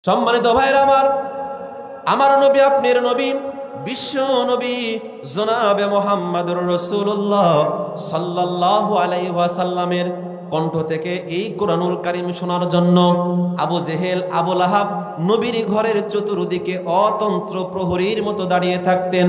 সম্মানিত ভাইরা আমার নবী আপনার নবী বিশ্ব নবী জনাবে মুহাম্মদুর রাসূলুল্লাহ সাল্লাল্লাহু আলাইহি ওয়াসাল্লামের কণ্ঠ থেকে এই কোরআনুল কারীম শোনার জন্য আবু জেহেল আবু লাহাব নবীর ঘরের চতুর্দিকে অতন্ত্র প্রহরীর মতো দাঁড়িয়ে থাকতেন।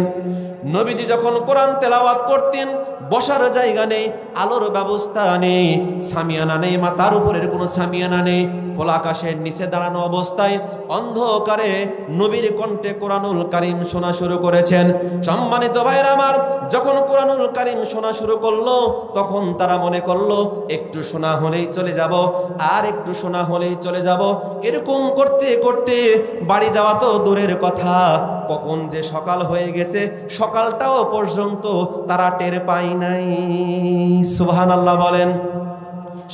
নবীজি যখন কোরআন তেলাওয়াত করতেন বসার জায়গা নেই, আলোর ব্যবস্থা নেই, সামিয়ানা নেই, মাথার উপরের কোনো সামিয়ানা নেই, খোলা আকাশের নিচে দাঁড়ানো অবস্থায় অন্ধকারে নবীর কণ্ঠে কোরআনুল কারীম শোনা শুরু করেছেন। সম্মানিত ভাইরা আমার, যখন কোরআনুল কারীম শোনা শুরু করলো তখন তারা মনে করলো একটু শোনা হলেই চলে যাব, আর একটু শোনা হলেই চলে যাব। এরকম করতে করতে বাড়ি যাওয়া তো দূরের কথা, কখন যে সকাল হয়ে গেছে সকালটাও পর্যন্ত তারা টের পায় নাই। সুবহানাল্লাহ বলেন।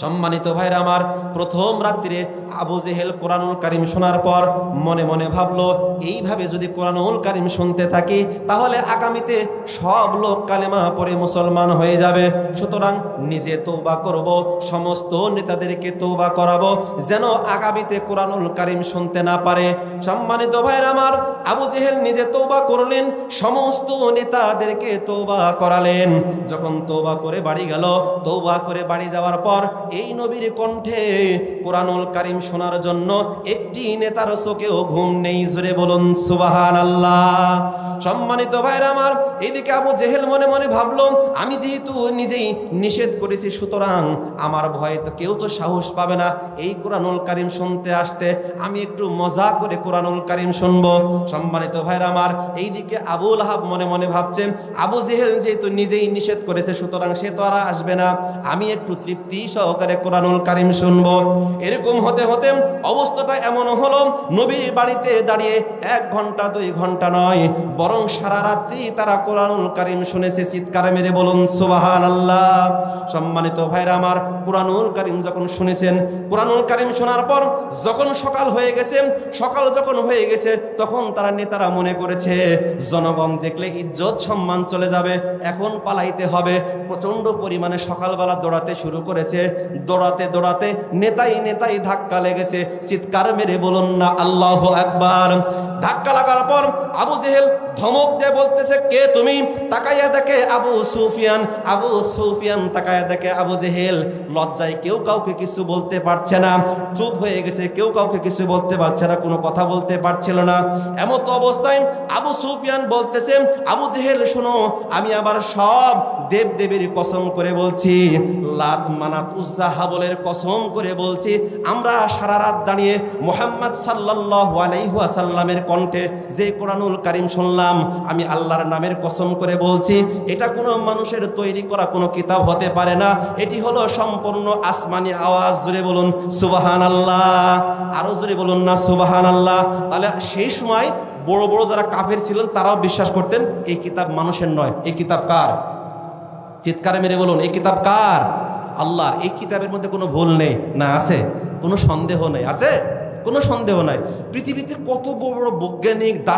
সম্মানিত ভাইরা আমার, প্রথম রাত্রিরে আবু জেহেল কোরআনুল কারীম শোনার পর মনে মনে ভাবলো এইভাবে যদি কোরআনুল কারীম শুনতে থাকি তাহলে আগামীতে সব লোক কালেমা পড়ে মুসলমান হয়ে যাবে। সুতরাং নিজে তওবা করব, সমস্ত নেতাদেরকে তওবা করাবো যেন আগামীতে কোরআনুল কারীম শুনতে না পারে। সম্মানিত ভাইরা আমার, আবু জেহেল নিজে তওবা করলেন, সমস্ত নেতাদেরকে তওবা করালেন। যখন তওবা করে বাড়ি গেল, তওবা করে বাড়ি যাওয়ার পর এই নবীর কণ্ঠে কোরআনুল কারীম শোনার জন্য একটি নেতার চোখেও ঘুম নেই। জোরে বলুন সুবহানাল্লাহ। সম্মানিত ভাইরা আমার, এইদিকে আবু জেহেল মনে মনে ভাবলো আমি যেহেতু নিজেই নিষেধ করেছি সুতরাং আমার ভয়ে তো কেউ তো সাহস পাবে না এই কোরআনুল কারীম শুনতে আসতে, আমি একটু মজা করে কোরআনুল কারীম শুনবো। সম্মানিত ভাইরা আমার, এইদিকে আবু লাহাব মনে মনে ভাবছেন আবু জেহেল যেহেতু নিজেই নিষেধ করেছে সুতরাং সে তো আর আসবে না, আমি একটু তৃপ্তি সহকারে কোরআনুল কারীম শুনবো। এরকম হতে হতে অবস্থাটা এমন হলো নবীর বাড়িতে দাঁড়িয়ে 1 ঘন্টা 2 ঘন্টা নয়, বরং সারা রাত্রি তারা কোরআনুল কারীম শুনেছে। চিৎকার মেরে বলুন সুবহানাল্লাহ। সম্মানিত ভাইরা আমার, কোরআনুল কারীম যখন শুনেছেন, কোরআনুল কারীম শোনার পর যখন সকাল হয়ে গেছে, সকাল যখন হয়ে গেছে তখন তারা নেতারা মনে করেছে জনগণ দেখলে ইজ্জত সম্মান চলে যাবে, এখন পালাইতে হবে। প্রচন্ড পরিমাণে সকালবেলা দৌড়াতে শুরু করেছে। দৌড়াতে দৌড়াতে নেতাই ধাক্কা লেগেছে। চিৎকার মেরে বলুন না আল্লাহু আকবার। ধাক্কা লাগার পর আবু জেহেল ধমক দিয়ে বলতেছে কে তুমি? তাকাইয়া দেখে আবু সুফিয়ান। আবু সুফিয়ান তাকাইয়া দেখে আবু জেহেল। লজ্জায় কেউ কাউকে কিছু বলতে পারছে না, চুপ হয়ে গেছে, কেউ কাউকে কিছু বলতে পারছে না, কোনো কথা বলতে পারছিল না। এমত অবস্থায় আবু সুফিয়ান বলতেছে আবু জেহেল শোনো, আমি আবার সব দেবদেবীর কসম করে বলছি, লাত মানাত উজ্জা হাবলের কসম করে বলছি, আমরা সারা রাত দাঁড়িয়ে মুহাম্মদ সাল্লাল্লাহু আলাইহি ওয়াসাল্লামের কণ্ঠে যে কোরআনুল কারীম শুনলাম, আমি আল্লাহর নামের কসম করে বলছি এটা কোনো মানুষের তৈরি করা কোনো কিতাব হতে পারে না, এটি হলো সম্পূর্ণ আসমানি আওয়াজ। জোরে বলুন সুবহানাল্লাহ। আরো জোরে বলুন না সুবহানাল্লাহ। তাহলে সেই সময় বড় বড় যারা কাফের ছিলেন তারাও বিশ্বাস করতেন এই কিতাব মানুষের নয়, এই কিতাব কার? চিৎকারে মেরে বলুন এই কিতাব কার? আল্লাহর। এই কিতাবের মধ্যে কোনো ভুল নেই না? আছে? কোনো সন্দেহ নেই? আছে? কোনো সন্দেহ নাই। পৃথিবীতে কত বড় বড় বৈজ্ঞানিক